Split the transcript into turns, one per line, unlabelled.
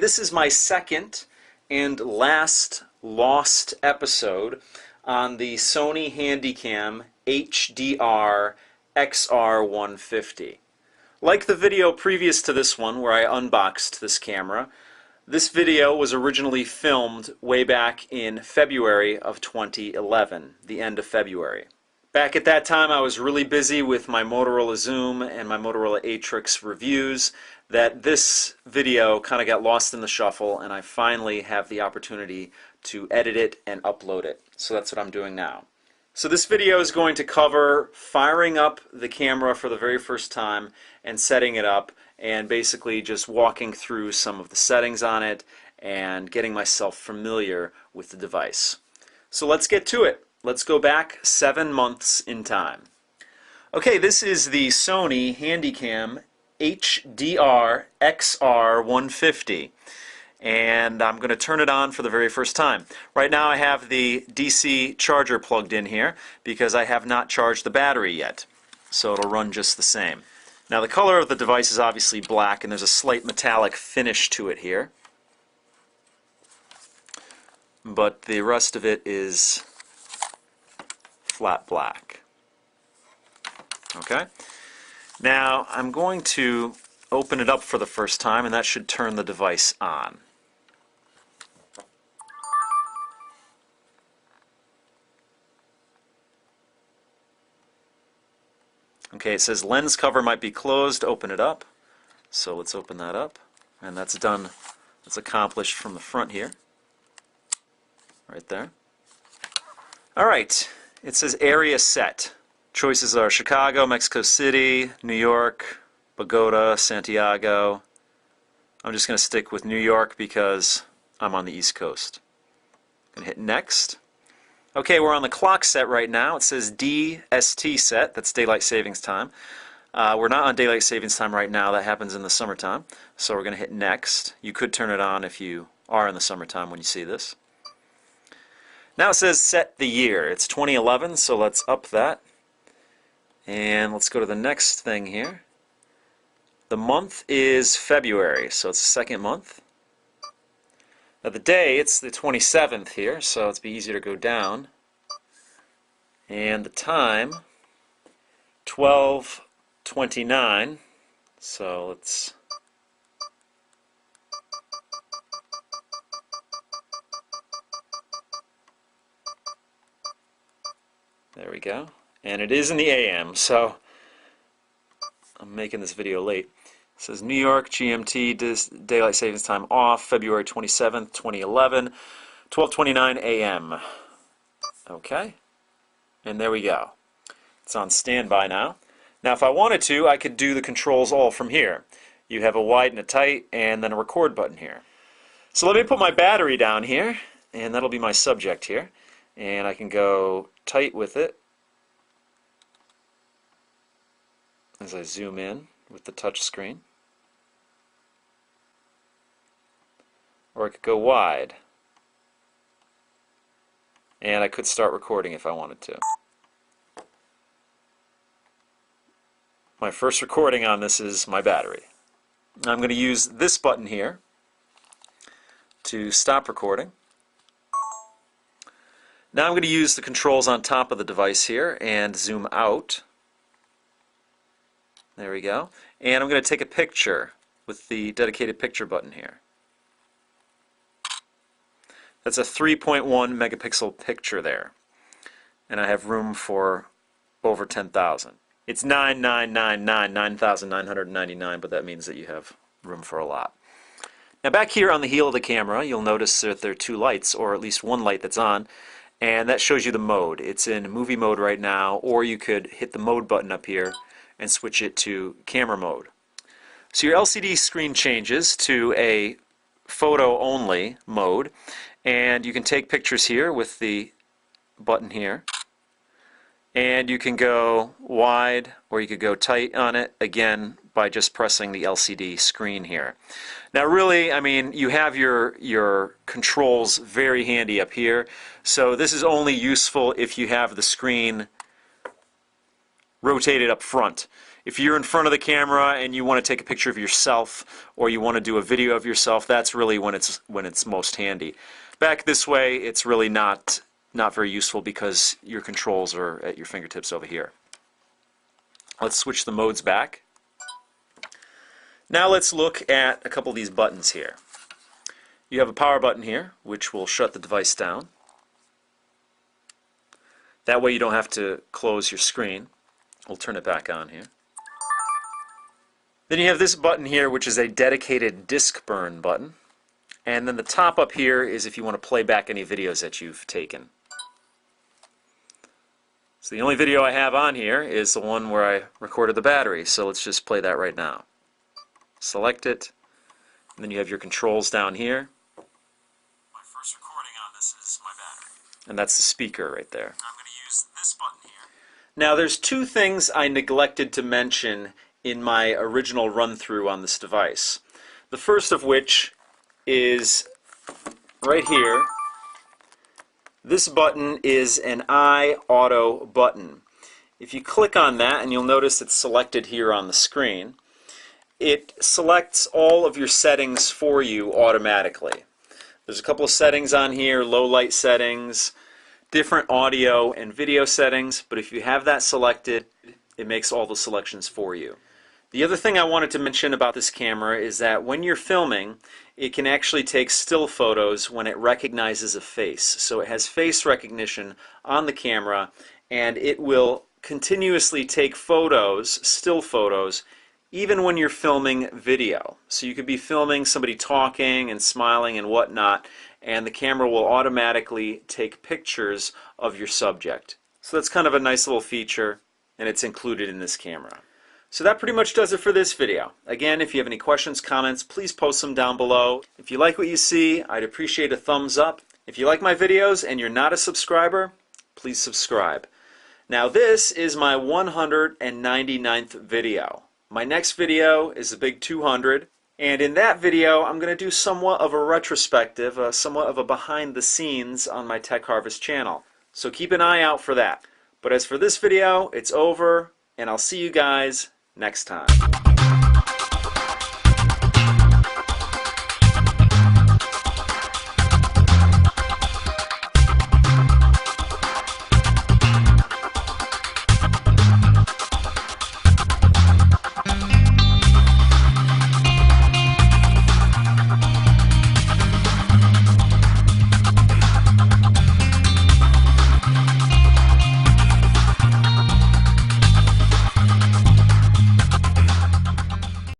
this is my second and last lost episode on the Sony Handycam HDR-XR150. Like the video previous to this one where I unboxed this camera, this video was originally filmed way back in February of 2011, the end of February. Back at that time I was really busy with my Motorola Zoom and my Motorola Atrix reviews that this video kind of got lost in the shuffle, and I finally have the opportunity to edit it and upload it. So that's what I'm doing now. So this video is going to cover firing up the camera for the very first time and setting it up, and basically just walking through some of the settings on it and getting myself familiar with the device. So let's get to it. Let's go back 7 months in time. Okay, this is the Sony Handycam HDR-XR150, and I'm going to turn it on for the very first time. Right now I have the DC charger plugged in here because I have not charged the battery yet, so it'll run just the same. Now the color of the device is obviously black, and there's a slight metallic finish to it here, but the rest of it is flat black. Okay? Now I'm going to open it up for the first time, and that should turn the device on. Okay, it says lens cover might be closed. Open it up. So let's open that up. And that's done. That's accomplished from the front here. Right there. Alright, it says area set. Choices are Chicago, Mexico City, New York, Bogota, Santiago. I'm just going to stick with New York because I'm on the East Coast. I'm going to hit next. Okay, we're on the clock set right now. It says DST set, that's daylight savings time. We're not on daylight savings time right now, that happens in the summertime. So we're going to hit next. You could turn it on if you are in the summertime when you see this. Now it says set the year. It's 2011, so let's up that. And let's go to the next thing here. The month is February, so it's the second month. Now the day, it's the 27th here, so it's be easier to go down. And the time, 12:29. So let's there we go. And it is in the AM, so I'm making this video late. It says New York, GMT, daylight savings time off, February 27th, 2011, 12:29 AM. Okay, and there we go. It's on standby now. Now if I wanted to, I could do the controls all from here. You have a wide and a tight, and then a record button here. So let me put my battery down here, and that'll be my subject here. And I can go tight with it as I zoom in with the touch screen. Or I could go wide. And I could start recording if I wanted to. My first recording on this is my battery. I'm going to use this button here to stop recording. Now I'm going to use the controls on top of the device here and zoom out. There we go. And I'm going to take a picture with the dedicated picture button here. That's a 3.1 megapixel picture there. And I have room for over 10,000. It's 9,999, but that means that you have room for a lot. Now back here on the heel of the camera, you'll notice that there are two lights, or at least one light that's on, and that shows you the mode. It's in movie mode right now, or you could hit the mode button up here and switch it to camera mode. So your LCD screen changes to a photo only mode, and you can take pictures here with the button here, and you can go wide or you could go tight on it again by just pressing the LCD screen here. Now really, I mean, you have your controls very handy up here, so this is only useful if you have the screen rotated up front. If you're in front of the camera and you want to take a picture of yourself or you want to do a video of yourself, that's really when it's most handy. Back this way, it's really not very useful because your controls are at your fingertips over here. Let's switch the modes back. Now let's look at a couple of these buttons here. You have a power button here, which will shut the device down. That way you don't have to close your screen. We'll turn it back on here. Then you have this button here, which is a dedicated disc burn button. And then the top up here is if you want to play back any videos that you've taken. So the only video I have on here is the one where I recorded the battery, so let's just play that right now. Select it, and then you have your controls down here. My first recording on this is my battery. And that's the speaker right there. I'm going to use this button here. Now there's two things I neglected to mention in my original run-through on this device. The first of which is right here. This button is an eye auto button. If you click on that, and you'll notice it's selected here on the screen, it selects all of your settings for you automatically. There's a couple of settings on here, low light settings, different audio and video settings, but if you have that selected, it makes all the selections for you. The other thing I wanted to mention about this camera is that when you're filming, it can actually take still photos when it recognizes a face. So it has face recognition on the camera, and it will continuously take photos, still photos, even when you're filming video. So you could be filming somebody talking and smiling and whatnot, and the camera will automatically take pictures of your subject. So that's kind of a nice little feature, and it's included in this camera. So that pretty much does it for this video. Again, if you have any questions, comments, please post them down below. If you like what you see, I'd appreciate a thumbs up. If you like my videos and you're not a subscriber, please subscribe. Now this is my 199th video. My next video is the big 200, and in that video I'm going to do somewhat of a retrospective, somewhat of a behind the scenes on my Tech Harvest channel. So keep an eye out for that. But as for this video, it's over, and I'll see you guys next time.